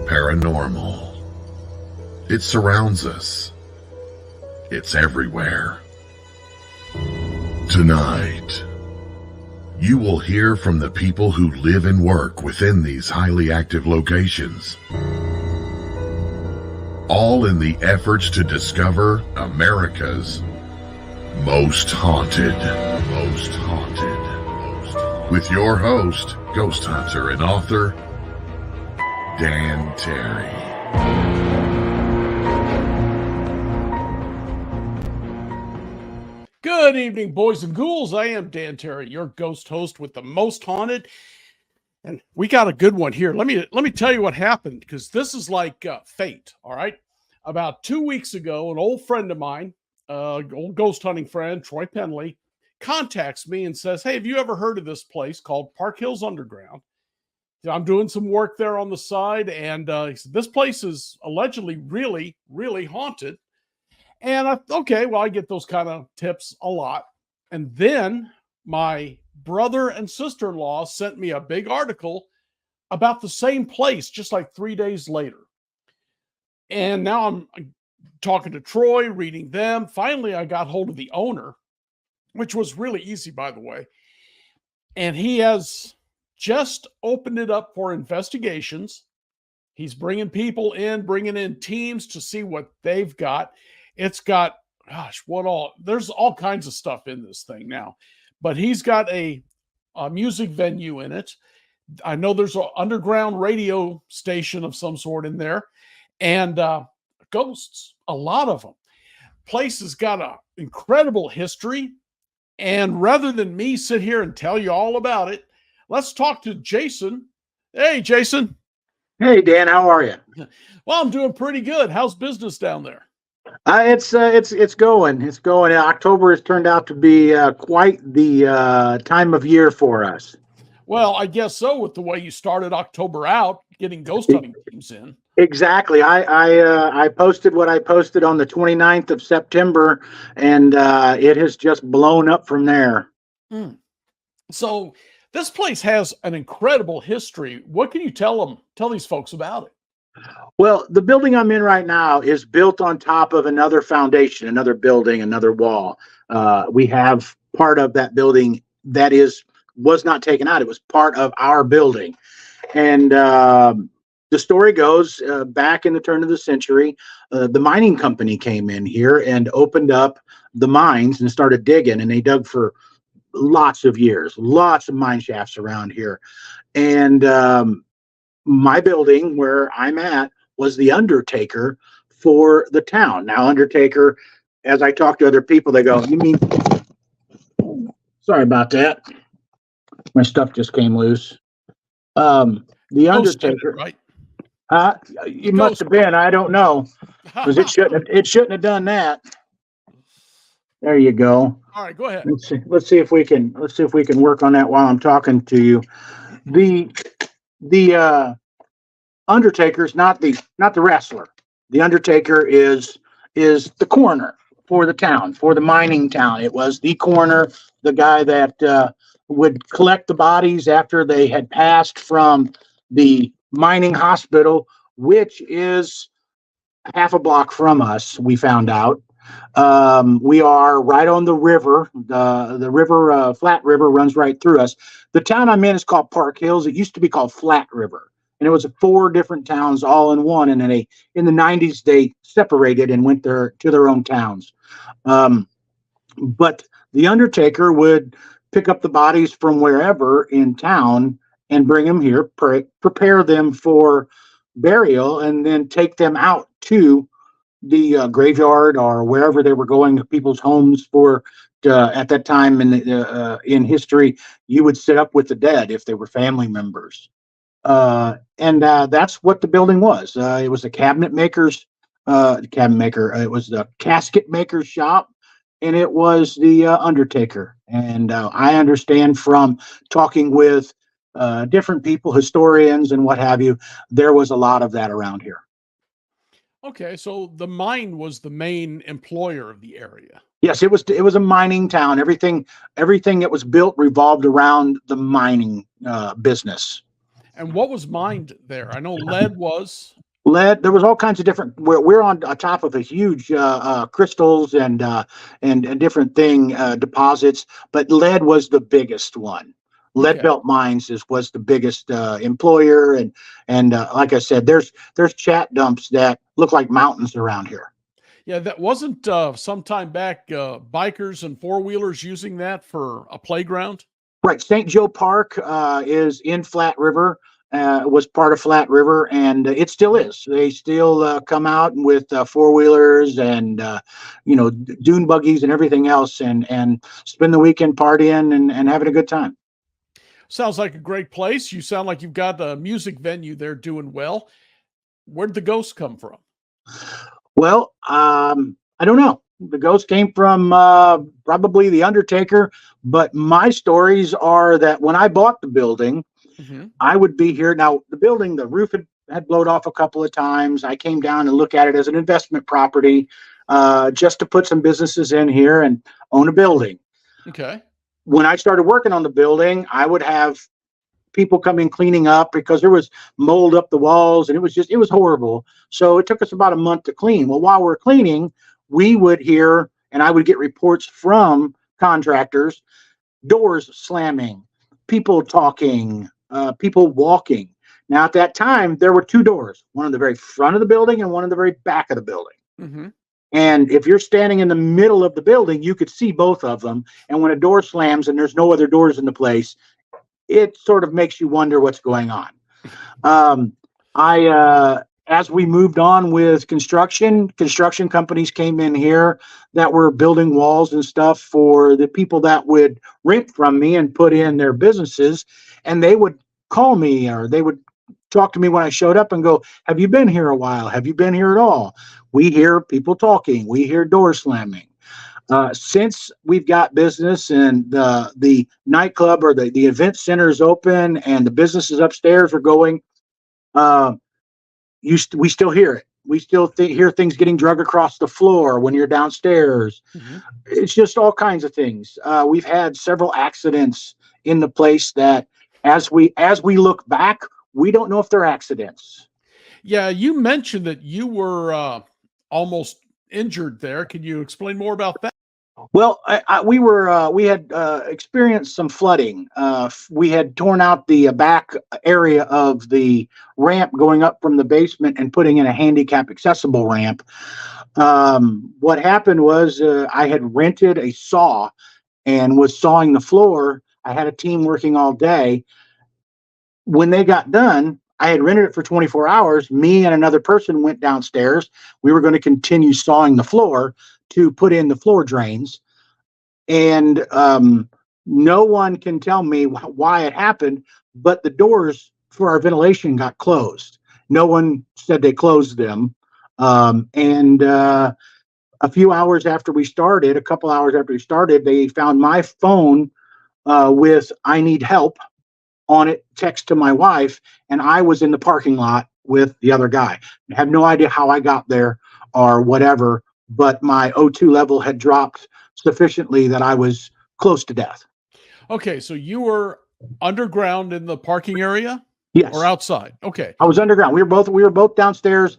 paranormal. It surrounds us. It's everywhere. Tonight, you will hear from the people who live and work within these highly active locations, all in the efforts to discover America's most haunted. With your host, ghost hunter and author, Dan Terry. Good evening, boys and ghouls. I am Dan Terry, your ghost host with the most haunted, and we got a good one here. Let me tell you what happened, because this is like fate. All right, about 2 weeks ago, an old friend of mine, old ghost hunting friend, Troy Penley, contacts me and says, "Hey, have you ever heard of this place called Park Hills Underground? I'm doing some work there on the side, and he said this place is allegedly really, really haunted." And I get those kind of tips a lot. And then my brother and sister-in-law sent me a big article about the same place just like 3 days later. And now I'm talking to Troy, reading them. Finally, I got hold of the owner, which was really easy, by the way. And he has just opened it up for investigations. He's bringing people in, bringing in teams to see what they've got. It's got, there's all kinds of stuff in this thing now. But he's got a music venue in it. I know there's an underground radio station of some sort in there. And ghosts, a lot of them. Place has got an incredible history. And rather than me sit here and tell you all about it, let's talk to Jason. Hey, Jason. Hey, Dan, how are you? Well, I'm doing pretty good. How's business down there? It's going. It's going. October has turned out to be quite the time of year for us. Well, I guess so, with the way you started October out, getting ghost hunting teams in. Exactly. I posted what I posted on the 29th of September, and it has just blown up from there. So this place has an incredible history. What can you tell these folks about it? Well, the building I'm in right now is built on top of another foundation, another building, another wall. We have part of that building that was not taken out. It was part of our building. And the story goes back in the turn of the century, the mining company came in here and opened up the mines and started digging, and they dug for lots of years, lots of mine shafts around here. And my building where I'm at was the undertaker for the town. Now, undertaker, as I talk to other people, they go, "You mean," sorry about that. My stuff just came loose. The undertaker, right? You must have been. I don't know, because it shouldn't have done that. There you go. All right, go ahead. Let's see if we can work on that while I'm talking to you. The undertaker's not the wrestler. The undertaker is the coroner for the town, for the mining town. It was the coroner, the guy that would collect the bodies after they had passed from the mining hospital, which is half a block from us. We found out. We are right on the river. The river, Flat River, runs right through us. The town I'm in is called Park Hills. It used to be called Flat River, and it was 4 different towns all in one. And then in the 90s, they separated and went to their own towns. But the undertaker would pick up the bodies from wherever in town and bring them here, prepare them for burial, and then take them out to the graveyard or wherever they were going to people's homes for. At that time in history, you would sit up with the dead if they were family members, and that's what the building was. It was a it was the casket maker's shop, and it was the undertaker. And I understand from talking with different people, historians and what have you, there was a lot of that around here. Okay, so the mine was the main employer of the area. Yes, it was a mining town. Everything that was built revolved around the mining business. And what was mined there? I know lead was. Lead. There was all kinds of different. We're on top of a huge crystals and different thing deposits, but lead was the biggest one. Lead Okay. Belt Mines was the biggest employer, and like I said, there's chat dumps that look like mountains around here. Yeah, that wasn't some time back bikers and four-wheelers using that for a playground. Right. St. Joe Park is in Flat River, was part of Flat River, and it still is. They still come out with four-wheelers and, dune buggies and everything else and spend the weekend partying and having a good time. Sounds like a great place. You sound like you've got a music venue there doing well. Where'd the ghosts come from? Well, I don't know. The ghost came from probably the Undertaker, but my stories are that when I bought the building, I would be here. Now, the building, the roof had blown off a couple of times. I came down and look at it as an investment property just to put some businesses in here and own a building. Okay. When I started working on the building, I would have people come in cleaning up because there was mold up the walls and it was horrible. So it took us about a month to clean. Well, while we're cleaning, we would hear, and I would get reports from contractors, doors slamming, people talking, people walking. Now, at that time, there were two doors, one in the very front of the building and one in the very back of the building. And if you're standing in the middle of the building, you could see both of them. And when a door slams and there's no other doors in the place, it sort of makes you wonder what's going on. As we moved on with construction companies came in here that were building walls and stuff for the people that would rent from me and put in their businesses. And they would call me or they would talk to me when I showed up and go, have you been here a while? Have you been here at all? We hear people talking. We hear doors slamming. Since we've got business and the nightclub or the event center is open and the businesses upstairs are going, we still hear it. We still hear things getting dragged across the floor when you're downstairs. It's just all kinds of things. We've had several accidents in the place that as we look back, we don't know if they're accidents. Yeah, you mentioned that you were almost injured there. Can you explain more about that? Well, we had experienced some flooding. We had torn out the back area of the ramp going up from the basement and putting in a handicap accessible ramp. What happened was I had rented a saw and was sawing the floor. I had a team working all day. When they got done, I had rented it for 24 hours. Me and another person went downstairs. We were going to continue sawing the floor to put in the floor drains. And no one can tell me why it happened, but the doors for our ventilation got closed. No one said they closed them. And a few hours after we started, a couple hours after we started, they found my phone with "I need help" on it, text to my wife, and I was in the parking lot with the other guy. I have no idea how I got there or whatever, but my O2 level had dropped sufficiently that I was close to death. Okay, so you were underground in the parking area? Yes. Or outside? Okay. I was underground. We were both downstairs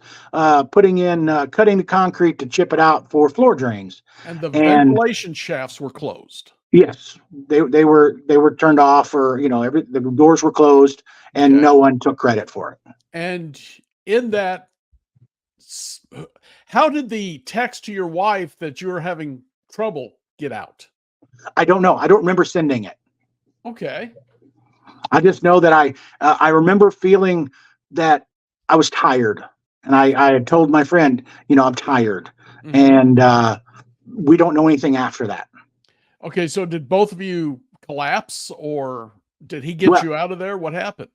putting in cutting the concrete to chip it out for floor drains. And the ventilation shafts were closed. Yes, they were turned off, or the doors were closed, and no one took credit for it. And in that, how did the text to your wife that you were having trouble get out? I don't know. I don't remember sending it. Okay. I just know that I remember feeling that I was tired, and I had told my friend, I'm tired, and we don't know anything after that. Okay, so did both of you collapse, or did he get you out of there? What happened?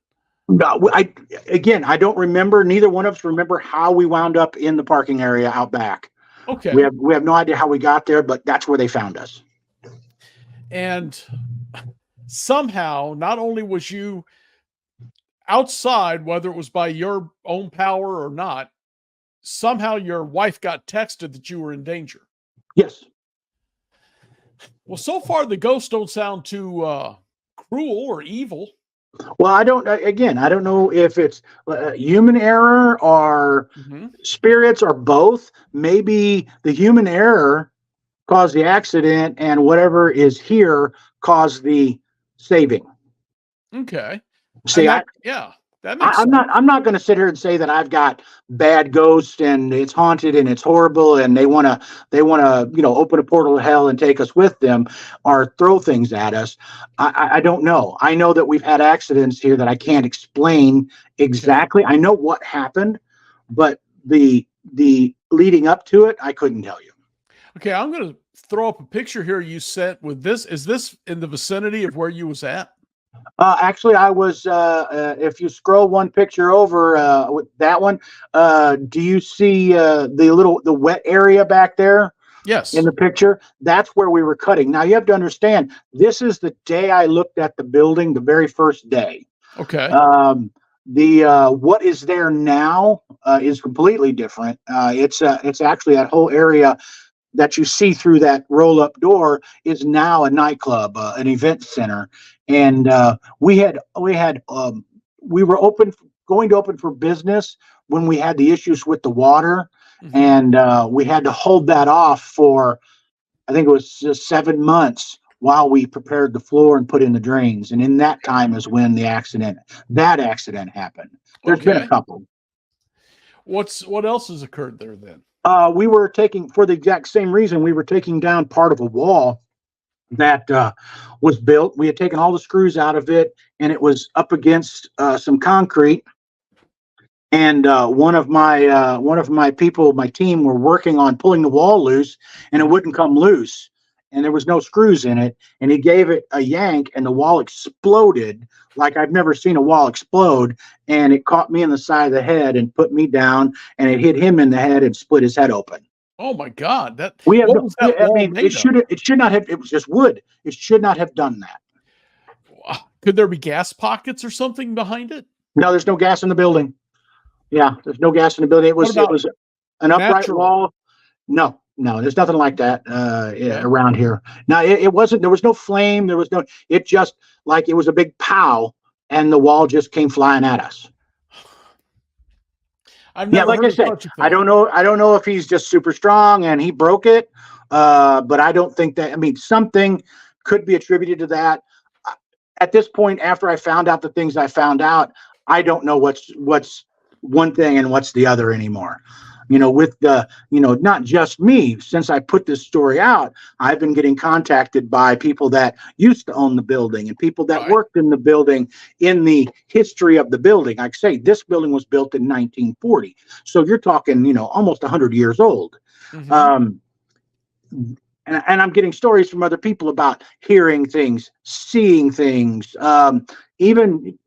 No, I don't remember. Neither one of us remember how we wound up in the parking area out back. Okay. We have no idea how we got there, but that's where they found us. And somehow, not only was you outside, whether it was by your own power or not, somehow your wife got texted that you were in danger. Yes. Well, so far the ghosts don't sound too cruel or evil. Well, I don't know if it's human error or Hmm. spirits or both. Maybe the human error caused the accident, and whatever is here caused the saving. Okay. See, And I, yeah, that I makes I'm not sense. I'm not going to sit here and say that I've got bad ghosts and it's haunted and it's horrible and they want to open a portal to hell and take us with them or throw things at us. I don't know. I know that we've had accidents here that I can't explain Okay. exactly. I know what happened, but the leading up to it, I couldn't tell you. Okay, I'm going to throw up a picture here you sent with this. Is this in the vicinity of where you was at? Actually, I was. If you scroll one picture over with that one, do you see the wet area back there in Yes. the picture? That's where we were cutting. Now you have to understand. This is the day I looked at the building, the very first day. Okay. Um, the what is there now is completely different. It's actually that whole area that you see through that roll up door is now a nightclub, an event center. And we were going to open for business when we had the issues with the water. Hmm. And we had to hold that off for, I think it was just 7 months while we prepared the floor and put in the drains. And in that time is when that accident happened. There's been a Okay. couple. What else has occurred there then? We were taking, for the exact same reason, we were taking down part of a wall that was built. We had taken all the screws out of it, and it was up against some concrete. And one of my people, my team, were working on pulling the wall loose, and it Mhm. wouldn't come loose, and there was no screws in it. And he gave it a yank, and the wall exploded like I've never seen a wall explode. And it caught me in the side of the head and put me down, and it hit him in the head and split his head open. Oh my God! That We have what no, was that I wall mean, made of? it should not have, it was just wood. It should not have done that. Could there be gas pockets or something behind it? No, there's no gas in the building. Yeah, there's no gas in the building. What It about was an upright natural? wall. No, no, there's nothing like that Okay. around here. Now, it wasn't, there was no flame. It just like it was a big pow and the wall just came flying at us. I've Yeah, never like I heard of said, such a thing. I don't know if he's just super strong and he broke it. But I don't think that, I mean, something could be attributed to that. At this point, after I found out the things I found out, I don't know what's one thing and what's the other anymore. With the, not just me, since I put this story out, I've been getting contacted by people that used to own the building and people that Right. worked in the building in the history of the building. Like I say, this building was built in 1940. So you're talking, almost 100 years old. Hmm. Um, and I'm getting stories from other people about hearing things, seeing things, even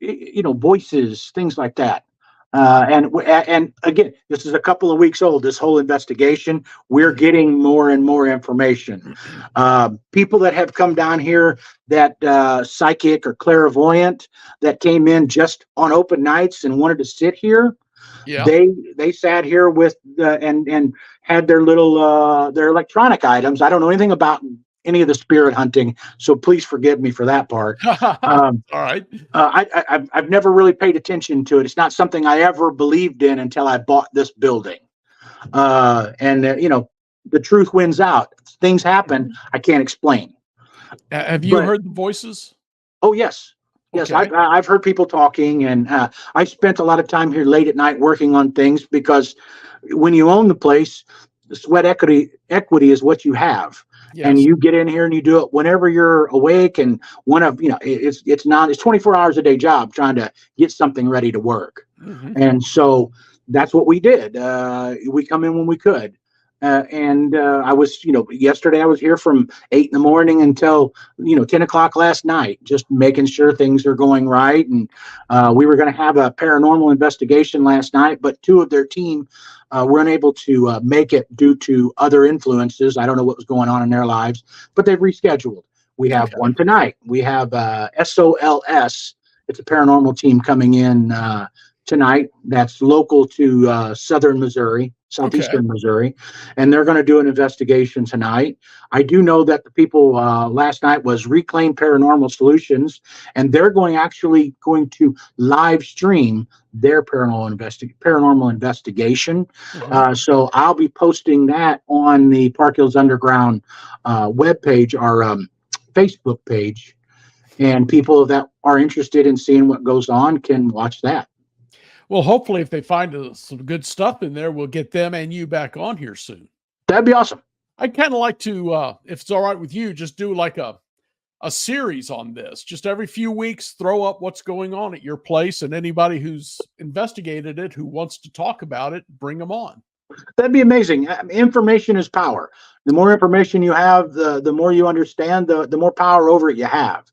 voices, things like that. And again, this is a couple of weeks old. This whole investigation, we're Hmm. getting more and more information. People that have come down here, that psychic or clairvoyant, that came in just on open nights and wanted to sit here, Yeah. they sat here with and had their electronic items. I don't know anything about any of the spirit hunting, so please forgive me for that part. All Um, right. I've never really paid attention to it. It's not something I ever believed in until I bought this building. And the truth wins out. Things happen Mhm. I can't explain. Have you But heard the voices? oh yes, yes, Okay. I've heard people talking, and I spent a lot of time here late at night working on things because when you own the place, the sweat equity is what you have. And Yes. you get in here and you do it whenever you're awake. And it's 24 hours a day job trying to get something ready to work. Hmm. And so that's what we did. We come in when we could. And I was, yesterday I was here from 8 in the morning until, 10 o'clock last night, just making sure things are going right. And we were going to have a paranormal investigation last night, but two of their team were unable to make it due to other influences. I don't know what was going on in their lives, but they've rescheduled. We have Okay. one tonight. We have SOLS. It's a paranormal team coming in tonight that's local to southern Missouri. Okay. southeastern Missouri, and they're going to do an investigation tonight. I do know that the people last night was Reclaim Paranormal Solutions, and they're going to live stream their paranormal investigation. Mhm. So I'll be posting that on the Park Hills Underground webpage, our Facebook page, and people that are interested in seeing what goes on can watch that. Well, hopefully, if they find some good stuff in there, we'll get them and you back on here soon. That'd be awesome. I'd kind of like to, if it's all right with you, just do like a series on this. Just every few weeks, throw up what's going on at your place, and anybody who's investigated it, who wants to talk about it, bring them on. That'd be amazing. Information is power. The more information you have, the more you understand, the more power over it you have.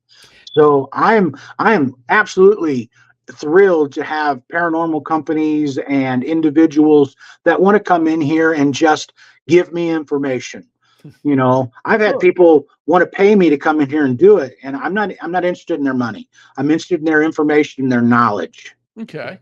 So I am absolutely thrilled to have paranormal companies and individuals that want to come in here and just give me information. You know, I've had people want to pay me to come in here and do it, and I'm not interested in their money. I'm interested in their information, their knowledge. Okay.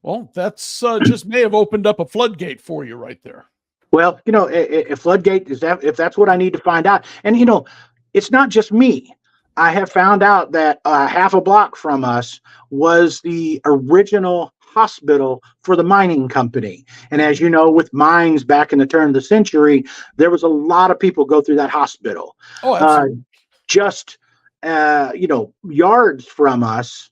Well, that's just may have opened up a floodgate for you right there. Well, you know, a floodgate is that if that's what I need to find out. And you know, it's not just me. I have found out that half a block from us was the original hospital for the mining company. And as you know, with mines back in the turn of the century, there was a lot of people go through that hospital. Oh, absolutely. Just you know, yards from us,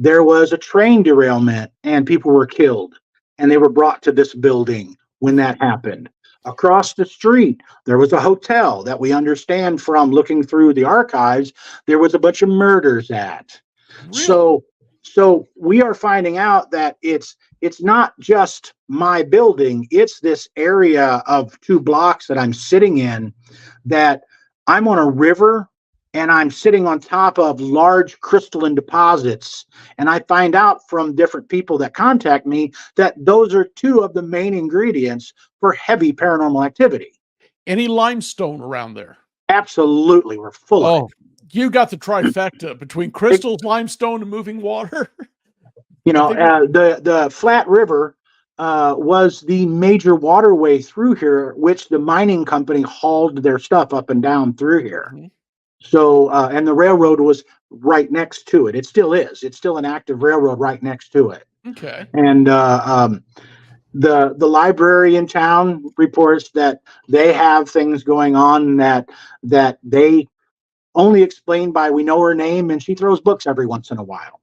there was a train derailment and people were killed, and they were brought to this building when that happened. Across the street, there was a hotel that we understand from looking through the archives, there was a bunch of murders at. Really? So we are finding out that it's not just my building, it's this area of 2 blocks that I'm sitting in, that I'm on a river and I'm sitting on top of large crystalline deposits. And I find out from different people that contact me that those are 2 of the main ingredients for heavy paranormal activity. Any limestone around there? Absolutely. We're full of it. You got the trifecta between crystals, limestone, and moving water. You know, the Flat River was the major waterway through here, which the mining company hauled their stuff up and down through here. Mhm. So, and the railroad was right next to it. It still is. It's still an active railroad right next to it. Okay. And the library in town reports that they have things going on that they only explain by, we know her name and she throws books every once in a while.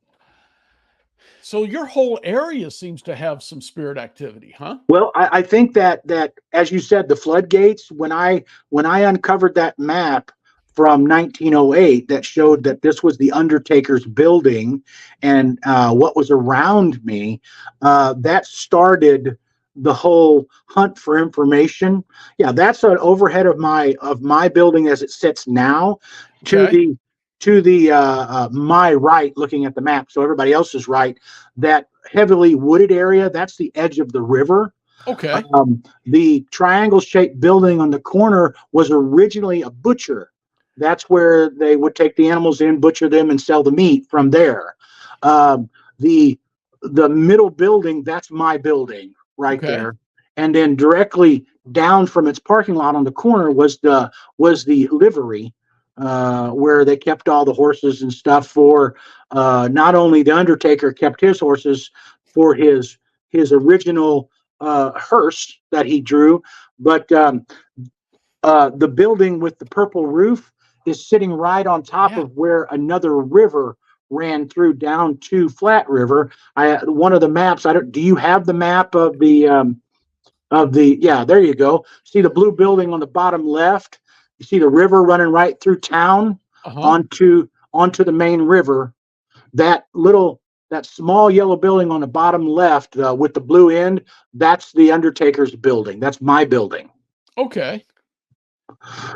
So your whole area seems to have some spirit activity, huh? Well, I think that as you said, the floodgates, when I uncovered that map from 1908 that showed that this was the Undertaker's building and what was around me, that started the whole hunt for information. Yeah, that's an overhead of my building as it sits now. Okay. To the my right, looking at the map, so everybody else is right, that heavily wooded area, that's the edge of the river. Okay. The triangle-shaped building on the corner was originally a butcher. That's where they would take the animals in, butcher them, and sell the meat from there. The middle building, that's my building right there. And then directly down from its parking lot on the corner was the livery, where they kept all the horses and stuff for not only the Undertaker kept his horses for his original hearse that he drew, but the building with the purple roof is sitting right on top of where another river ran through down to Flat River. One of the maps, do you have the map of the yeah, there you go. See the blue building on the bottom left? You see the river running right through town onto the main river. That small yellow building on the bottom left with the blue end, that's the Undertaker's building. That's my building. Okay.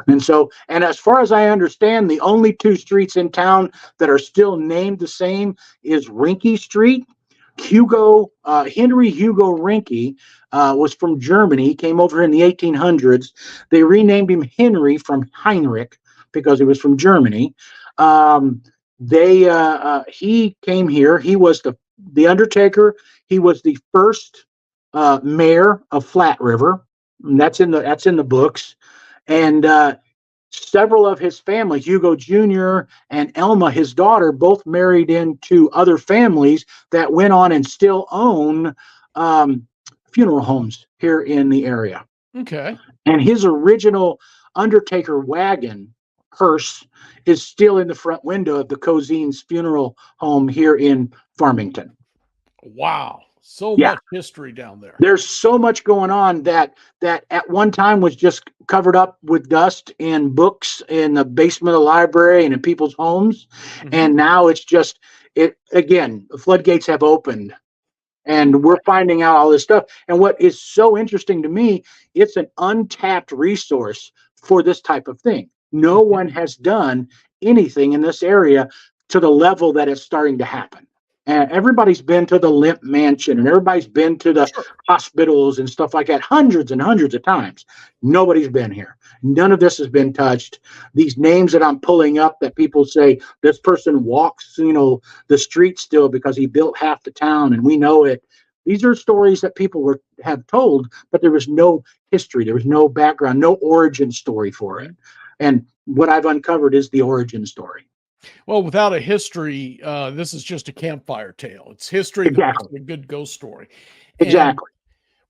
And as far as I understand, the only 2 streets in town that are still named the same is Rinke Street. Henry Hugo Rinke was from Germany. He came over in the 1800s. They renamed him Henry from Heinrich because he was from Germany. He came here. He was the Undertaker. He was the first mayor of Flat River. And that's in the books. And several of his family, Hugo Jr. and Elma, his daughter, both married into other families that went on and still own funeral homes here in the area. Okay. And his original Undertaker wagon hearse is still in the front window of the Cozines Funeral Home here in Farmington. Wow. So Yeah. much history down there. There's so much going on that at one time was just covered up with dust in books in the basement of the library and in people's homes. Mhm. And now it's just, it again, the floodgates have opened and we're finding out all this stuff. And what is so interesting to me, it's an untapped resource for this type of thing. No one has done anything in this area to the level that it's starting to happen. And everybody's been to the Limp Mansion and everybody's been to the hospitals and stuff like that hundreds and hundreds of times. Nobody's been here. None of this has been touched. These names that I'm pulling up that people say this person walks, the street still because he built half the town and we know it. These are stories that people have told, but there was no history. There was no background, no origin story for it. And what I've uncovered is the origin story. Well, without a history, this is just a campfire tale. It's history. Exactly. That's a good ghost story. Exactly.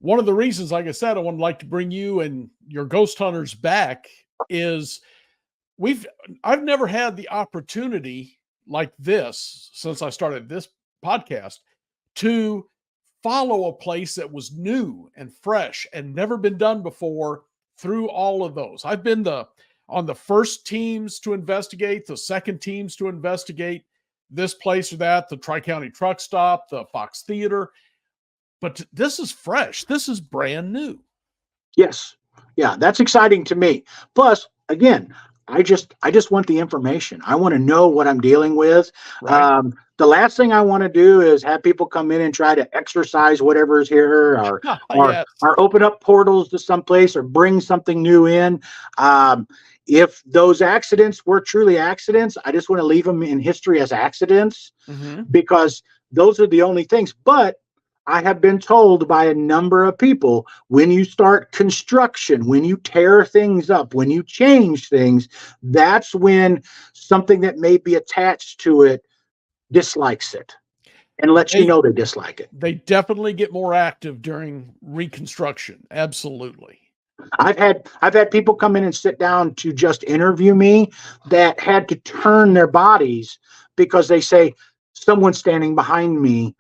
And one of the reasons, like I said, I would like to bring you and your ghost hunters back is I've never had the opportunity like this since I started this podcast to follow a place that was new and fresh and never been done before through all of those. I've been on the first teams to investigate, the second teams to investigate this place or that, the Tri-County Truck Stop, the Fox Theater. But this is fresh. This is brand new. Yes. Yeah, that's exciting to me. Plus, again, I just want the information. I want to know what I'm dealing with. Right. The last thing I want to do is have people come in and try to exercise whatever's here Yes. or open up portals to someplace or bring something new in. If those accidents were truly accidents, I just want to leave them in history as accidents because those are the only things. But I have been told by a number of people, when you start construction, when you tear things up, when you change things, that's when something that may be attached to it dislikes it and lets you know they dislike it. They definitely get more active during reconstruction. Absolutely. I've had people come in and sit down to just interview me that had to turn their bodies because they say someone's standing behind me.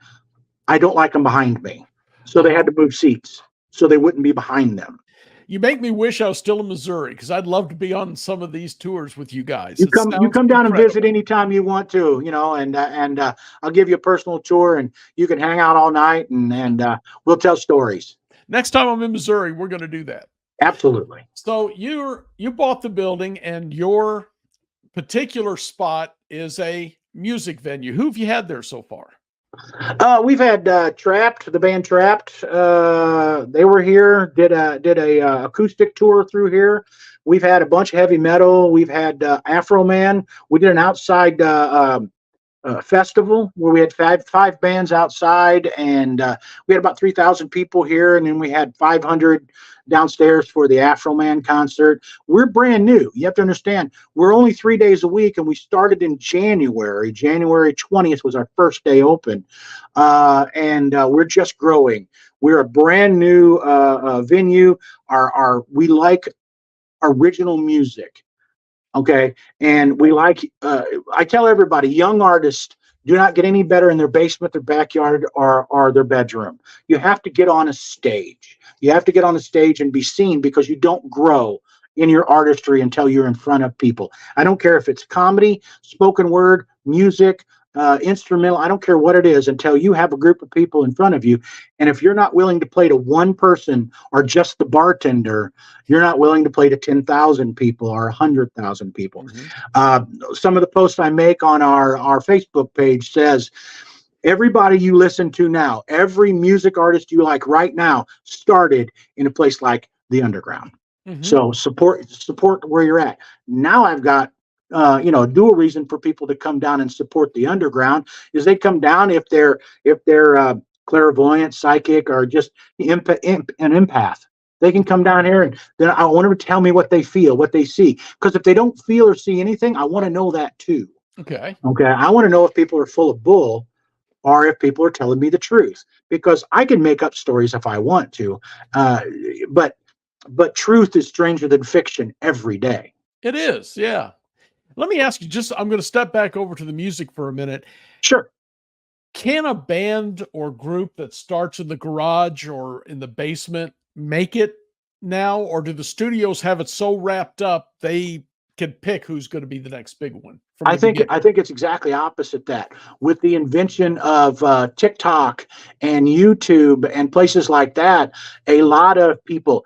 I don't like them behind me. So they had to move seats so they wouldn't be behind them. You make me wish I was still in Missouri because I'd love to be on some of these tours with you guys. You come down incredible. And visit anytime you want to, and I'll give you a personal tour and you can hang out all night and we'll tell stories. Next time I'm in Missouri, we're going to do that. Absolutely. So you bought the building and your particular spot is a music venue. Who have you had there so far? We've had Trapped, the band Trapped. They were here, did a acoustic tour through here. We've had a bunch of heavy metal. We've had Afro Man. We did an outside festival where we had five bands outside, and we had about 3,000 people here, and then we had 500 downstairs for the Afro Man concert. We're brand new. You have to understand, we're only 3 days a week, and we started in January. January 20th was our first day open, and we're just growing. We're a brand new venue. We like original music. Okay. And we like, I tell everybody, young artists do not get any better in their basement, their backyard, or their bedroom. You have to get on a stage. You have to get on a stage and be seen because you don't grow in your artistry until you're in front of people. I don't care if it's comedy, spoken word, music, instrumental. I don't care what it is until you have a group of people in front of you. And if you're not willing to play to one person or just the bartender, you're not willing to play to 10,000 people or 100,000 people. Some of the posts I make on our Facebook page says, everybody you listen to now, every music artist you like right now started in a place like the Underground. So support where you're at. Now I've got a dual reason for people to come down and support the Underground is they come down if they're clairvoyant, psychic, or just an empath. They can come down here and then I want them to tell me what they feel, what they see. Because if they don't feel or see anything, I want to know that too. Okay. Okay. I want to know if people are full of bull or if people are telling me the truth. Because I can make up stories if I want to, but truth is stranger than fiction every day. It is, yeah. Let me ask you, I'm going to step back over to the music for a minute. Sure. Can a band or group that starts in the garage or in the basement make it now, or do the studios have it so wrapped up they can pick who's going to be the next big one from the beginning? I think it's exactly opposite that. With the invention of TikTok and YouTube and places like that, a lot of people,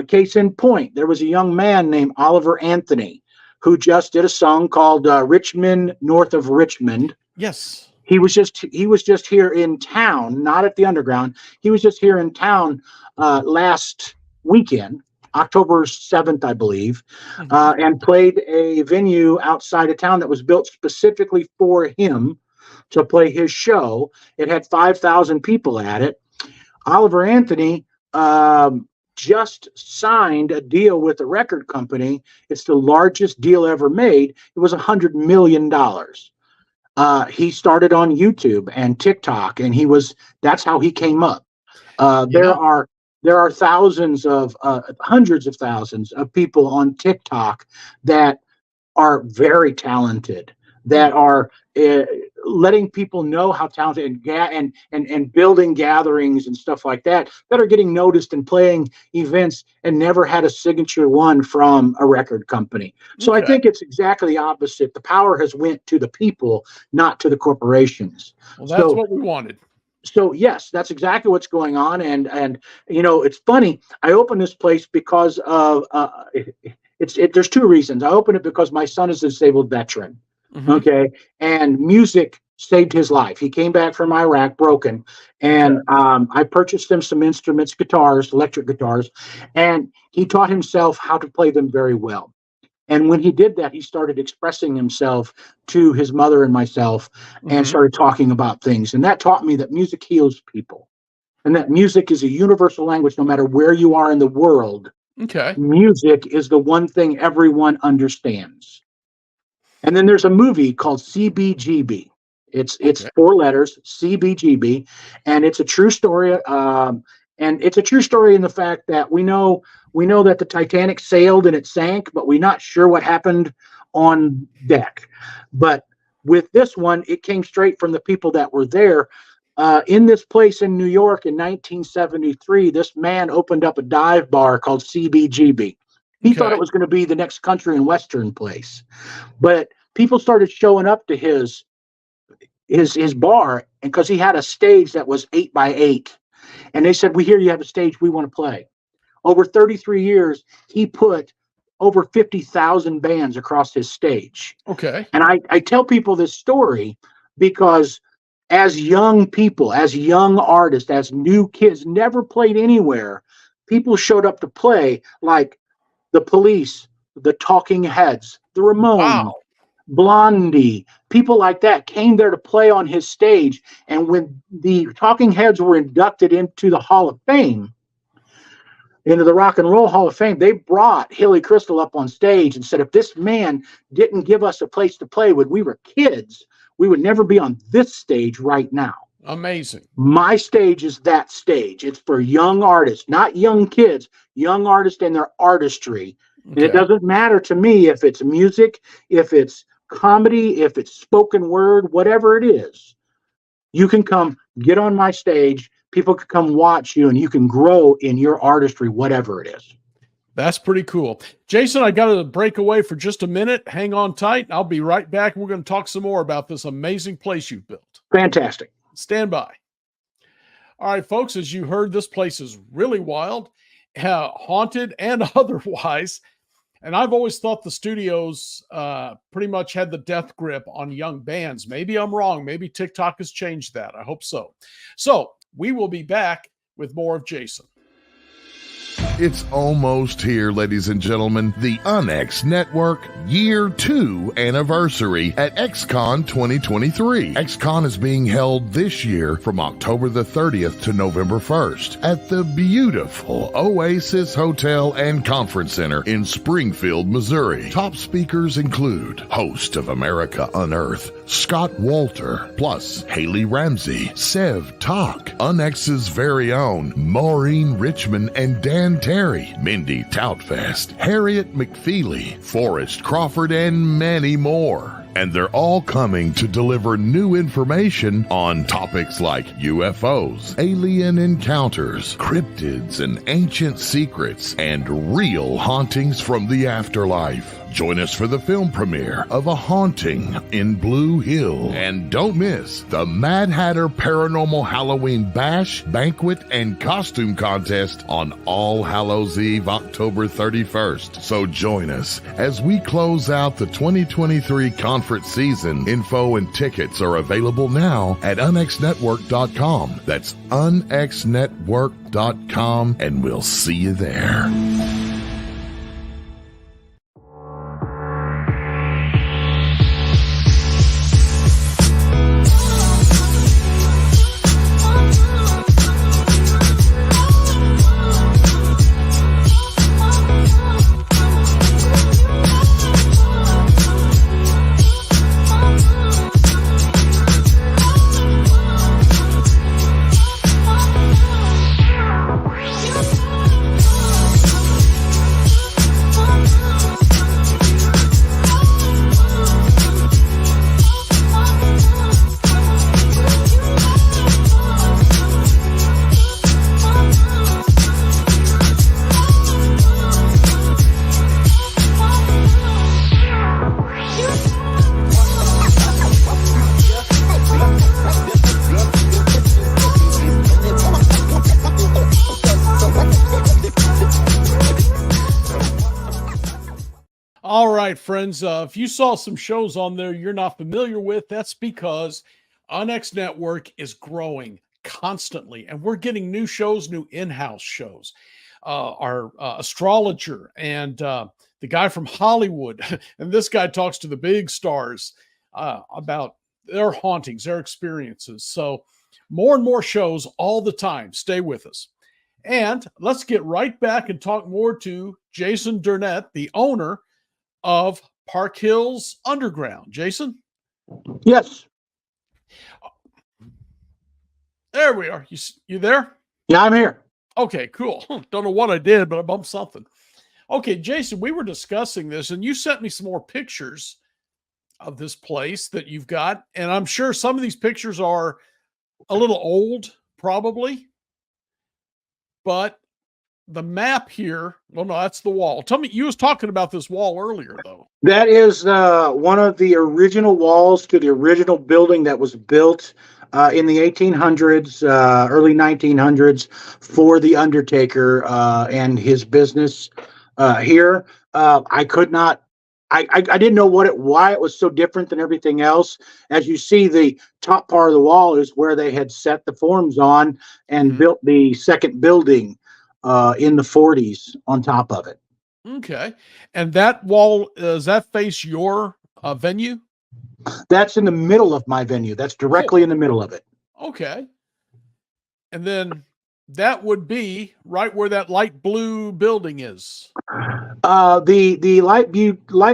case in point, there was a young man named Oliver Anthony who just did a song called Richmond, North of Richmond. Yes. He was just here in town, not at the Underground. He was just here in town last weekend, October 7th, I believe, and played a venue outside of town that was built specifically for him to play his show. It had 5,000 people at it. Oliver Anthony just signed a deal with a record company. It's the largest deal ever made. It was $100 million. He started on YouTube and TikTok, and that's how he came up. There are thousands of hundreds of thousands of people on TikTok that are very talented, that are letting people know how talented and building gatherings and stuff like that are getting noticed and playing events and never had a signature one from a record company. So I think it's exactly the opposite. The power has went to the people, not to the corporations. Well, that's what we wanted. So yes, that's exactly what's going on. And it's funny. I opened this place because of there's two reasons. I opened it because my son is a disabled veteran. Mm-hmm. Okay. And music saved his life. He came back from Iraq broken. And I purchased him some instruments, guitars, electric guitars, and he taught himself how to play them very well. And when he did that, he started expressing himself to his mother and myself and started talking about things. And that taught me that music heals people and that music is a universal language no matter where you are in the world. Okay. Music is the one thing everyone understands. And then there's a movie called CBGB. It's 4 letters, CBGB, and it's a true story. And it's a true story in the fact that we know that the Titanic sailed and it sank, but we're not sure what happened on deck. But with this one, it came straight from the people that were there. In this place in New York in 1973, this man opened up a dive bar called CBGB. He thought it was going to be the next country and western place. But people started showing up to his bar, and because he had a stage that was 8 by 8. And they said, "We hear you have a stage. We want to play." Over 33 years, he put over 50,000 bands across his stage. Okay. And I tell people this story because as young people, as young artists, as new kids, never played anywhere, people showed up to play like the Police, the Talking Heads, the Ramones, Blondie, people like that came there to play on his stage. And when the Talking Heads were inducted into the Hall of Fame, into the Rock and Roll Hall of Fame, they brought Hilly Crystal up on stage and said, if this man didn't give us a place to play when we were kids, we would never be on this stage right now. Amazing. My stage is that stage. It's for young artists, not young kids, young artists and their artistry. And it doesn't matter to me if it's music, if it's comedy, if it's spoken word, whatever it is. You can come get on my stage. People can come watch you and you can grow in your artistry, whatever it is. That's pretty cool. Jason, I got to break away for just a minute. Hang on tight. I'll be right back. We're going to talk some more about this amazing place you've built. Fantastic. Stand by. All right, folks, as you heard, this place is really wild, haunted and otherwise. And I've always thought the studios pretty much had the death grip on young bands. Maybe I'm wrong. Maybe TikTok has changed that. I hope so. So we will be back with more of Jason. It's almost here, ladies and gentlemen. The UNX Network Year 2 anniversary at XCon 2023. XCon is being held this year from October the 30th to November 1st at the beautiful Oasis Hotel and Conference Center in Springfield, Missouri. Top speakers include host of America Unearthed, Scott Walter, plus Haley Ramsey, Sev Talk, UNX's very own Maureen Richmond and Dan Terry, Mindy Toutfest, Harriet McFeely, Forrest Crawford, and many more. And they're all coming to deliver new information on topics like UFOs, alien encounters, cryptids and ancient secrets, and real hauntings from the afterlife. Join us for the film premiere of A Haunting in Blue Hill. And don't miss the Mad Hatter Paranormal Halloween Bash, Banquet, and Costume Contest on All Hallows Eve, October 31st. So join us as we close out the 2023 conference season. Info and tickets are available now at unxnetwork.com. That's unxnetwork.com, and we'll see you there. All right, friends, if you saw some shows on there you're not familiar with, that's because UNX Network is growing constantly, and we're getting new shows, new in-house shows. Our astrologer and the guy from Hollywood, and this guy talks to the big stars about their hauntings, their experiences. So more and more shows all the time. Stay with us. And let's get right back and talk more to Jason Durrentt, the owner of Park Hills Underground. Jason? Yes. There we are. You there? Yeah, I'm here. Okay, cool. Don't know what I did, but I bumped something. Okay, Jason, we were discussing this, and you sent me some more pictures of this place that you've got. And I'm sure some of these pictures are a little old, probably. But the map here, well, no, that's the wall. Tell me, you was talking about this wall earlier, though. That is one of the original walls to the original building that was built in the 1800s, early 1900s for the Undertaker and his business here. I didn't know why it was so different than everything else. As you see, the top part of the wall is where they had set the forms on and built the second building in the 40s on top of it. Okay. And that wall, does that face your venue? That's in the middle of my venue. That's directly in the middle of it. Okay. And then that would be right where that light blue building is. The light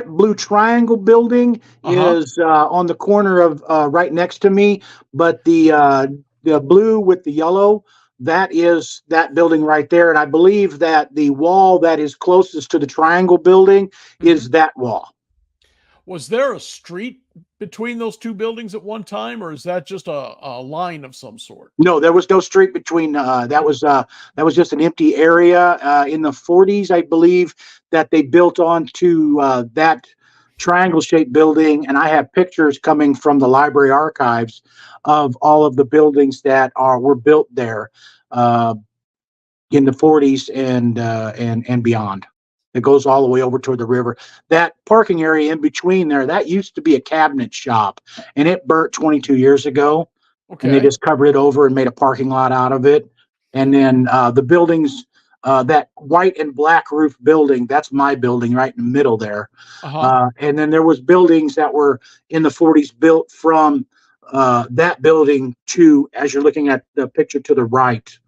blue triangle building is on the corner of right next to me, but the blue with the yellow, that is that building right there. And I believe that the wall that is closest to the triangle building is that wall. Was there a street between those two buildings at one time, or is that just a line of some sort? No, there was no street between. That was just an empty area in the 40s, I believe, that they built onto that triangle-shaped building. And I have pictures coming from the library archives of all of the buildings that were built there in the 40s and beyond. It goes all the way over toward the river. That parking area in between there, that used to be a cabinet shop, and it burnt 22 years ago. Okay. And they just covered it over and made a parking lot out of it. And then the buildings that white and black roof building, that's my building right in the middle there. And then there was buildings that were in the 40s built from that building to, as you're looking at the picture to the right,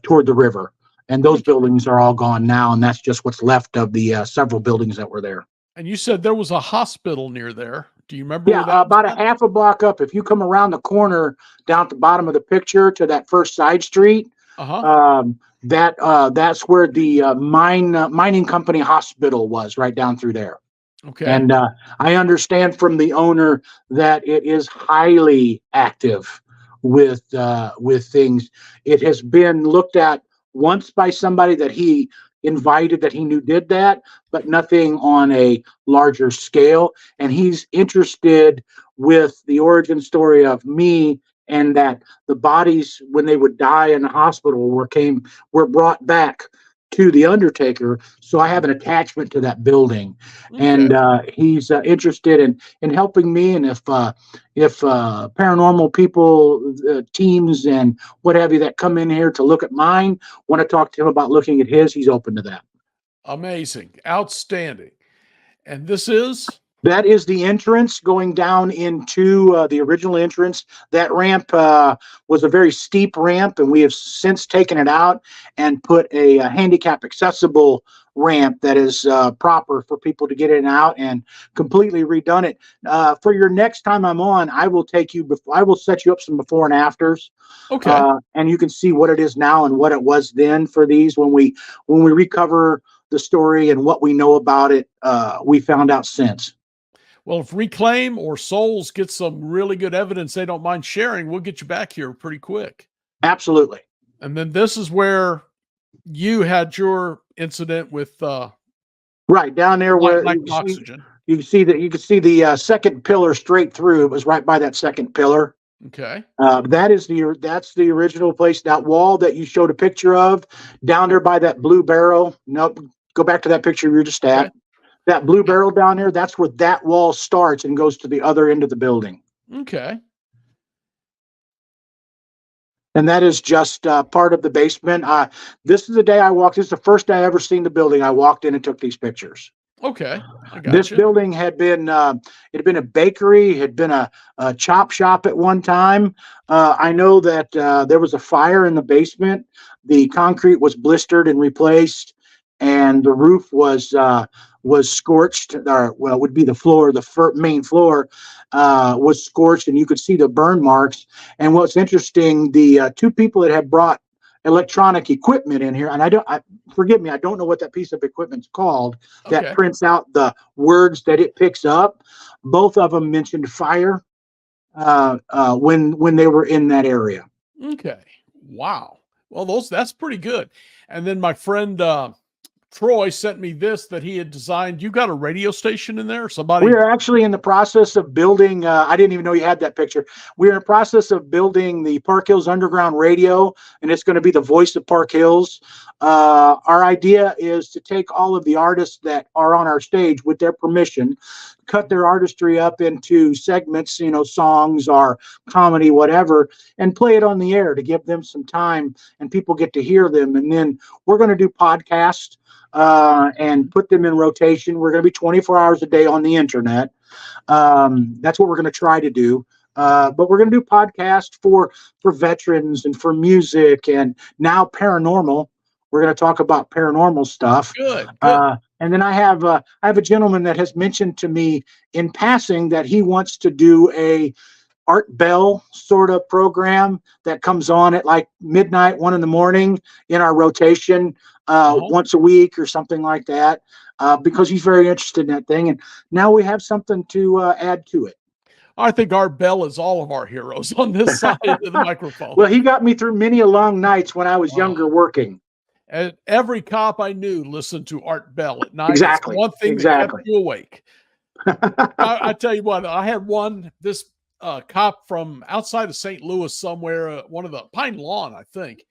toward the river. And those buildings are all gone now, and that's just what's left of the several buildings that were there. And you said there was a hospital near there. Do you remember? Yeah, about a half a block up. If you come around the corner down at the bottom of the picture to that first side street, that's where the mining company hospital was, right down through there. Okay. And I understand from the owner that it is highly active with things. It has been looked at once by somebody that he invited that he knew did that, but nothing on a larger scale. And he's interested with the origin story of me, and that the bodies, when they would die in the hospital, were brought back to the undertaker. So I have an attachment to that building. Okay. And he's interested in helping me. And if paranormal people, teams and what have you that come in here to look at mine, want to talk to him about looking at his, he's open to that. Amazing. Outstanding. And that is the entrance going down into the original entrance. That ramp was a very steep ramp, and we have since taken it out and put a handicap accessible ramp that is proper for people to get in and out, and completely redone it. For your next time I'm on, I will set you up some before and afters. Okay. And you can see what it is now and what it was then for these. When we recover the story and what we know about it, we found out since. Well, if Reclaim or Souls get some really good evidence they don't mind sharing, we'll get you back here pretty quick. Absolutely. And then this is where you had your incident with right down there where oxygen. You can see the second pillar straight through. It was right by that second pillar. Okay. That's the original place. That wall that you showed a picture of down there by that blue barrel. Nope. Go back to that picture you were just at. Okay. That blue barrel down there, that's where that wall starts and goes to the other end of the building. Okay. And that is just part of the basement. This is the day I walked. This is the first day I ever seen the building. I walked in and took these pictures. Okay. This building had been it had been a bakery, had been a chop shop at one time. I know that there was a fire in the basement. The concrete was blistered and replaced, and the roof was scorched, or well, it would be the floor, the main floor was scorched, and you could see the burn marks. And what's interesting, the two people that had brought electronic equipment in here, and forgive me, I don't know what that piece of equipment's called, that prints out the words that it picks up. Both of them mentioned fire when they were in that area. Okay. Wow. Well, that's pretty good. And then my friend Troy sent me this that he had designed. You got a radio station in there? Somebody? We are actually in the process of building. I didn't even know you had that picture. We're in the process of building the Park Hills Underground Radio, and it's going to be the voice of Park Hills. Our idea is to take all of the artists that are on our stage with their permission, cut their artistry up into segments, songs or comedy, whatever, and play it on the air to give them some time and people get to hear them. And then we're going to do podcasts and put them in rotation. We're going to be 24 hours a day on the internet. That's what we're going to try to do. But we're going to do podcasts for veterans and for music, and now paranormal. We're going to talk about paranormal stuff. Good. And then I have a gentleman that has mentioned to me in passing that he wants to do a Art Bell sort of program that comes on at like midnight, 1 a.m. in our rotation once a week or something like that, because he's very interested in that thing. And now we have something to add to it. I think Art Bell is all of our heroes on this side of the microphone. Well, he got me through many long nights when I was younger working. And every cop I knew listened to Art Bell at night. Exactly. It's one thing that kept you awake. I tell you what, I had this cop from outside of St. Louis somewhere, one of the Pine Lawn, I think.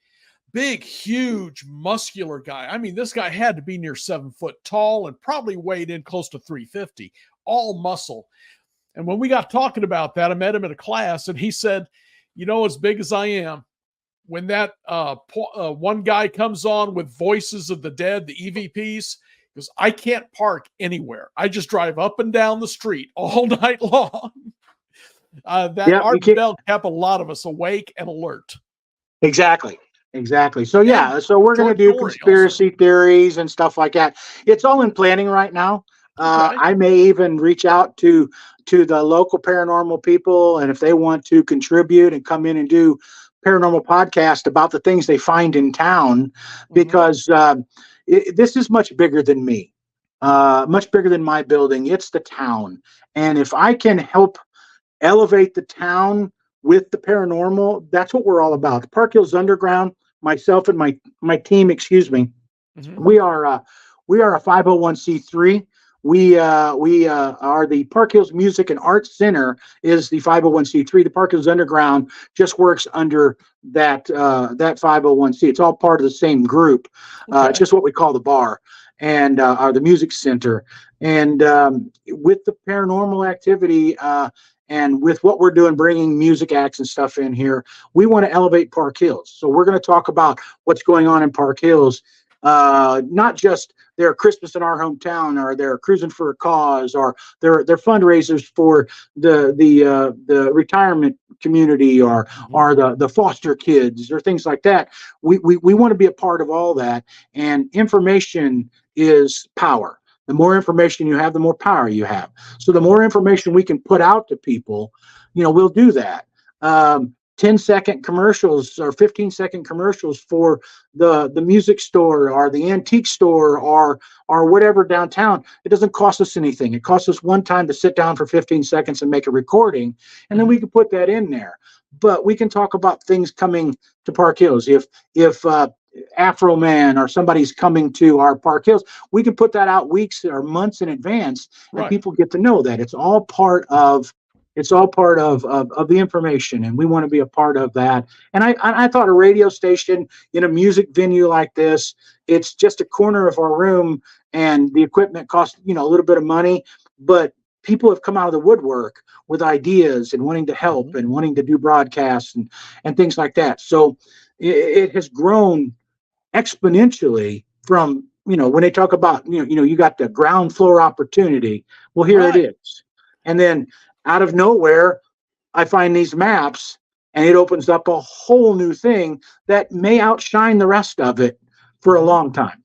Big, huge, muscular guy. I mean, this guy had to be near 7 foot tall and probably weighed in close to 350, all muscle. And when we got talking about that, I met him at a class, and he said, as big as I am, when that one guy comes on with Voices of the Dead, the EVPs, because I can't park anywhere. I just drive up and down the street all night long. Art Bell kept a lot of us awake and alert. Exactly. So yeah, so we're going to do conspiracy theories and stuff like that. It's all in planning right now. I may even reach out to the local paranormal people, and if they want to contribute and come in and do paranormal podcast about the things they find in town, because this is much bigger than me, much bigger than my building. It's the town, and if I can help elevate the town with the paranormal, that's what we're all about. The Park Hills Underground, myself and my team, we are a 501c3. We are the Park Hills Music and Arts Center is the 501c3. The Park Hills Underground just works under that 501c. It's all part of the same group. It's just what we call the bar and or the music center. And with the paranormal activity, and with what we're doing, bringing music acts and stuff in here, we want to elevate Park Hills. So we're going to talk about what's going on in Park Hills, not just their Christmas in our hometown, or their cruising for a cause, or their fundraisers for the retirement community, or the foster kids, or things like that. We want to be a part of all that. And information is power. The more information you have, the more power you have. So the more information we can put out to people, we'll do that. 10-second commercials or 15-second commercials for the music store or the antique store or whatever downtown. It doesn't cost us anything. It costs us one time to sit down for 15 seconds and make a recording, and then we can put that in there. But we can talk about things coming to Park Hills. If Afro Man or somebody's coming to our Park Hills, we can put that out weeks or months in advance, and people get to know that it's all part of the information, and we want to be a part of that. And I thought a radio station in a music venue like this, it's just a corner of our room, and the equipment costs a little bit of money, but people have come out of the woodwork with ideas and wanting to help and wanting to do broadcasts and things like that. So it has grown exponentially from, when they talk about, you got the ground floor opportunity. Well, here it is. And then out of nowhere, I find these maps, and it opens up a whole new thing that may outshine the rest of it for a long time.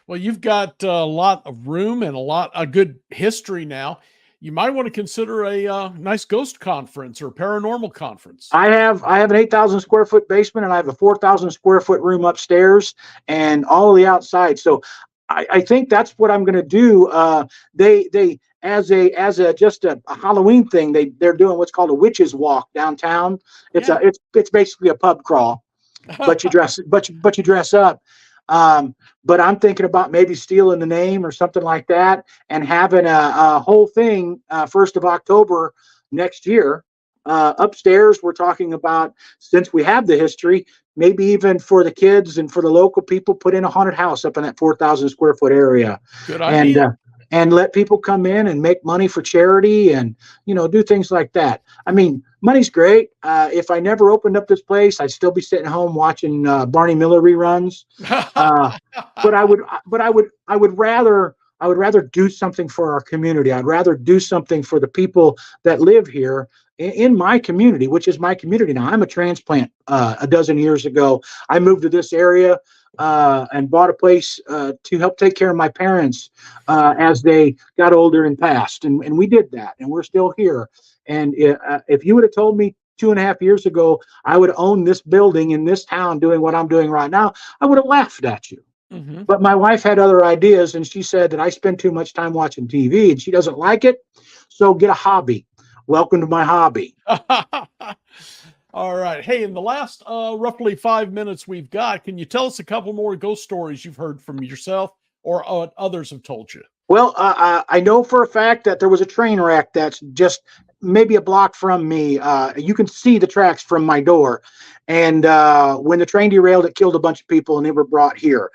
Well, you've got a lot of room and a good history now. You might want to consider a nice ghost conference or paranormal conference. I have an 8,000 square foot basement, and I have a 4,000 square foot room upstairs, and all of the outside. So I think that's what I'm going to do. They as just a Halloween thing, they're doing what's called a witches walk downtown. It's basically a pub crawl, but you dress up. But I'm thinking about maybe stealing the name or something like that, and having a whole thing 1st of October next year. Upstairs, we're talking about, since we have the history, maybe even for the kids and for the local people, put in a haunted house up in that 4,000 square foot area. Good idea. And let people come in and make money for charity and, do things like that. I mean, money's great. If I never opened up this place, I'd still be sitting home watching Barney Miller reruns. But I would rather do something for our community. I'd rather do something for the people that live here in my community, which is my community now. I'm a transplant. A dozen years ago, I moved to this area and bought a place to help take care of my parents as they got older and passed. And we did that, and we're still here. And if you would have told me 2.5 years ago I would own this building in this town doing what I'm doing right now, I would have laughed at you. But my wife had other ideas, and she said that I spend too much time watching TV, and she doesn't like it. So get a hobby. Welcome to my hobby. All right. Hey, in the last roughly 5 minutes we've got, can you tell us a couple more ghost stories you've heard from yourself or others have told you? Well, I know for a fact that there was a train wreck that's just maybe a block from me. You can see the tracks from my door. And when the train derailed, it killed a bunch of people, and they were brought here.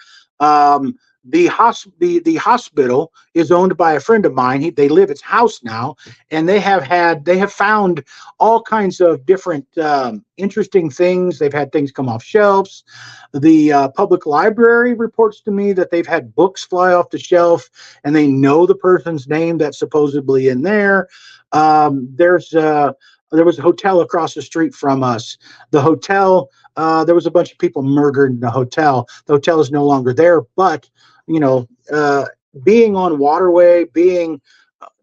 the hospital is owned by a friend of mine. They live its house now, and they have found all kinds of different interesting things. They've had things come off shelves. The public library reports to me that they've had books fly off the shelf, and they know the person's name that's supposedly in there. There was a hotel across the street from us. The hotel, there was a bunch of people murdered in the hotel. The hotel is no longer there, but being on Waterway, being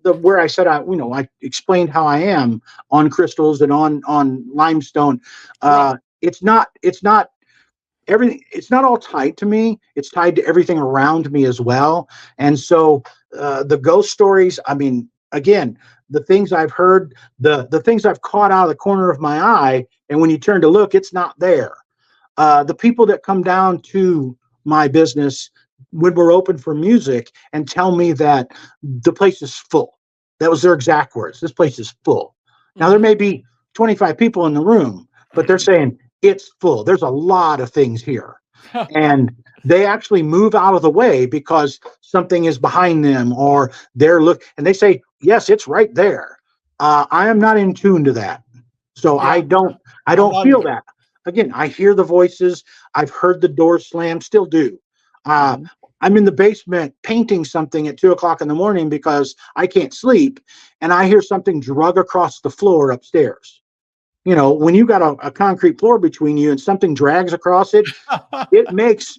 where I said I explained how I am on crystals and on limestone. Right. It's not everything. It's not all tied to me. It's tied to everything around me as well. And so the ghost stories. I mean, again, the things I've heard, the things I've caught out of the corner of my eye, and when you turn to look, it's not there. The people that come down to my business when we're open for music and tell me that the place is full. That was their exact words. This place is full. Now, there may be 25 people in the room, but they're saying it's full. There's a lot of things here. And they actually move out of the way because something is behind them, or and they say, yes, it's right there. I am not in tune to that. So I don't feel that. Again, I hear the voices. I've heard the doors slam, still do. I'm in the basement painting something at 2:00 in the morning because I can't sleep, and I hear something drug across the floor upstairs. When you got a concrete floor between you and something drags across it, it makes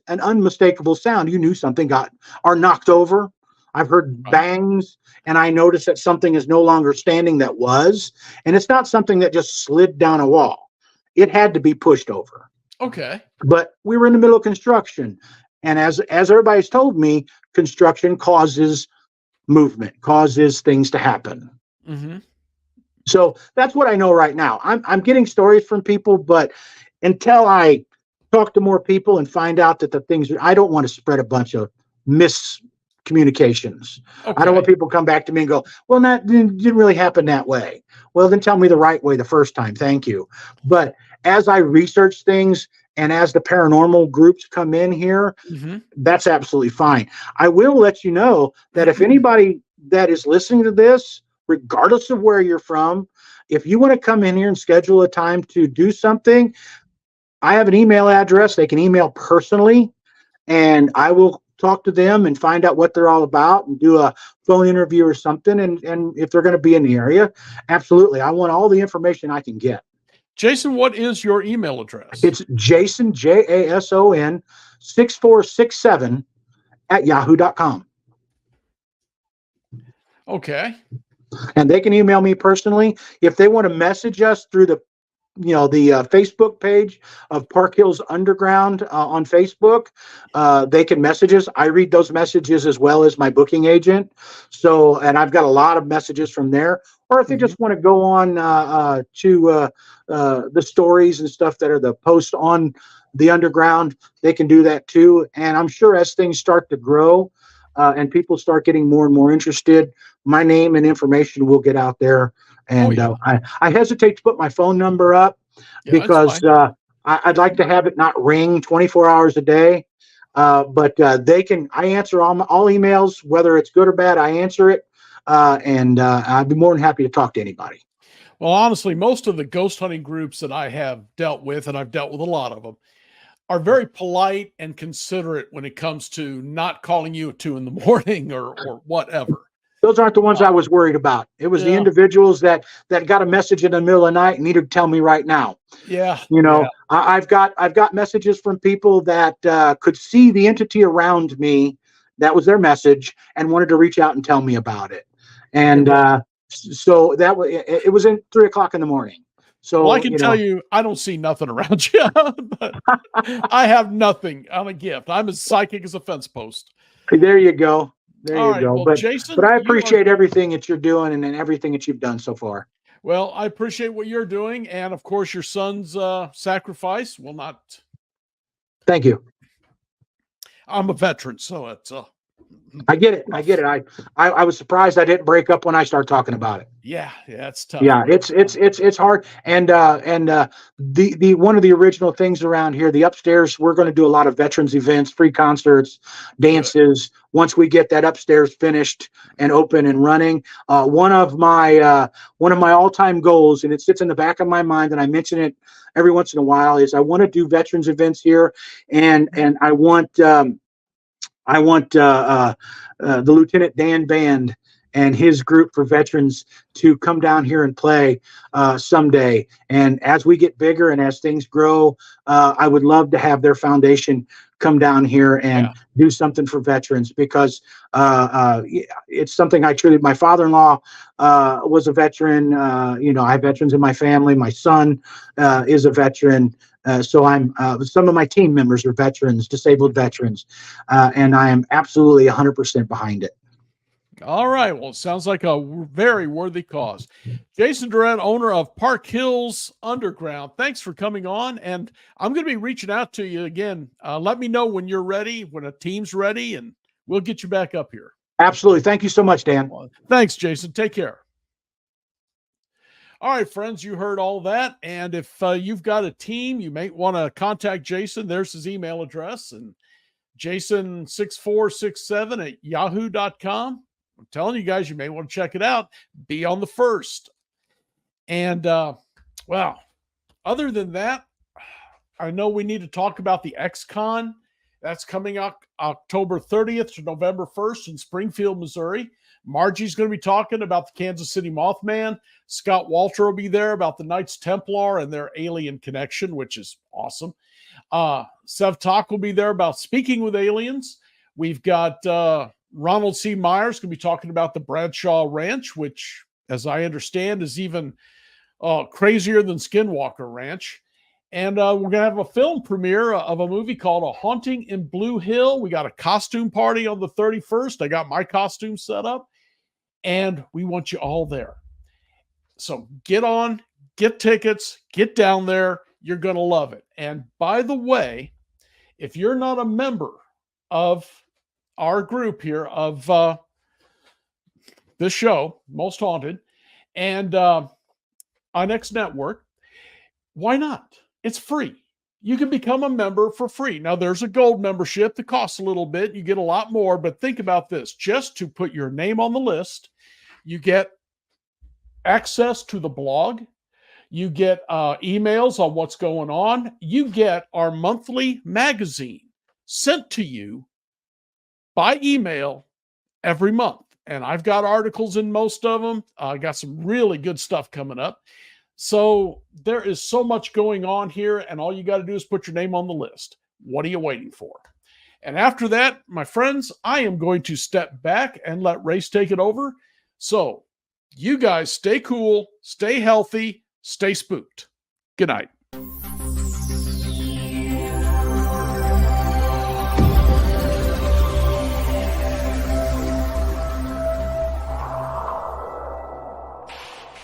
an unmistakable sound. You knew something or knocked over. I've heard bangs, and I noticed that something is no longer standing that was, and it's not something that just slid down a wall. It had to be pushed over. Okay. But we were in the middle of construction, and as everybody's told me, construction causes movement, causes things to happen. Mm-hmm. So that's what I know right now. I'm getting stories from people, but until I talk to more people and find out that I don't want to spread a bunch of miscommunications. Okay. I don't want people to come back to me and go, well, that didn't really happen that way. Well, then tell me the right way the first time. Thank you. But as I research things and as the paranormal groups come in here, that's absolutely fine. I will let you know that if anybody that is listening to this, regardless of where you're from, if you want to come in here and schedule a time to do something, I have an email address. They can email personally, and I will talk to them and find out what they're all about and do a phone interview or something. And if they're going to be in the area, absolutely. I want all the information I can get. Jason, what is your email address? It's Jason, Jason, 6467 @yahoo.com. Okay. And they can email me personally. If they want to message us through the Facebook page of Park Hills Underground on Facebook, they can message us. I read those messages as well as my booking agent. So, and I've got a lot of messages from there. Or if they just want to go on to the stories and stuff that are the posts on the Underground, they can do that too. And I'm sure as things start to grow and people start getting more and more interested, my name and information will get out there. And I hesitate to put my phone number up because I'd like to have it not ring 24 hours a day. But I answer all emails, whether it's good or bad, I answer it. And I'd be more than happy to talk to anybody. Well, honestly, most of the ghost hunting groups that I have dealt with, and I've dealt with a lot of them, are very polite and considerate when it comes to not calling you at 2 a.m. or whatever. Those aren't the ones I was worried about. It was the individuals that got a message in the middle of the night and needed to tell me right now. Yeah. I've got messages from people that could see the entity around me. That was their message, and wanted to reach out and tell me about it. And so it was in 3:00 in the morning. So I can tell you, I don't see nothing around you, but I have nothing. I'm a gift. I'm as psychic as a fence post. There you go. There you go. Well, Jason, but I appreciate everything that you're doing and everything that you've done so far. Well, I appreciate what you're doing. And of course, your son's sacrifice will not. Thank you. I'm a veteran, so it's I get it. I get it. I was surprised I didn't break up when I started talking about it. Yeah, it's tough. Yeah, it's hard. And the one of the original things around here, the upstairs, we're going to do a lot of veterans events, free concerts, dances. Once we get that upstairs finished and open and running, one of my all-time goals, and it sits in the back of my mind, and I mention it every once in a while, is I want to do veterans events here, and I want the Lieutenant Dan Band and his group for veterans to come down here and play someday. And as we get bigger and as things grow, I would love to have their foundation come down here and do something for veterans, because it's something I truly, my father-in-law was a veteran. I have veterans in my family. My son is a veteran. So some of my team members are veterans, disabled veterans, and I am absolutely 100% behind it. All right. Well, it sounds like a very worthy cause. Jason Durrentt, owner of Park Hills Underground, thanks for coming on. And I'm going to be reaching out to you again. Let me know when you're ready, when a team's ready, and we'll get you back up here. Absolutely. Thank you so much, Dan. Well, thanks, Jason. Take care. All right, friends, you heard all that. And if you've got a team, you may want to contact Jason. There's his email address, and jason6467@yahoo.com. I'm telling you guys, you may want to check it out. Be on the first. And, well, other than that, I know we need to talk about the XCon. That's coming up October 30th to November 1st in Springfield, Missouri. Margie's going to be talking about the Kansas City Mothman. Scott Walter will be there about the Knights Templar and their alien connection, which is awesome. Sev Talk will be there about speaking with aliens. We've got Ronald C. Myers going to be talking about the Bradshaw Ranch, which, as I understand, is even crazier than Skinwalker Ranch. And we're going to have a film premiere of a movie called A Haunting in Blue Hill. We got a costume party on the 31st. I got my costume set up, and we want you all there. So get on, get tickets, get down there. You're going to love it. And by the way, if you're not a member of our group here of this show, Most Haunted, and on X Network, why not? It's free. You can become a member for free. Now, there's a gold membership that costs a little bit. You get a lot more, but think about this. Just to put your name on the list, you get access to the blog. You get emails on what's going on. You get our monthly magazine sent to you by email every month. And I've got articles in most of them. I got some really good stuff coming up. So there is so much going on here, and all you got to do is put your name on the list. What are you waiting for? And after that, my friends, I am going to step back and let Race take it over. So you guys stay cool, stay healthy, stay spooked. Good night.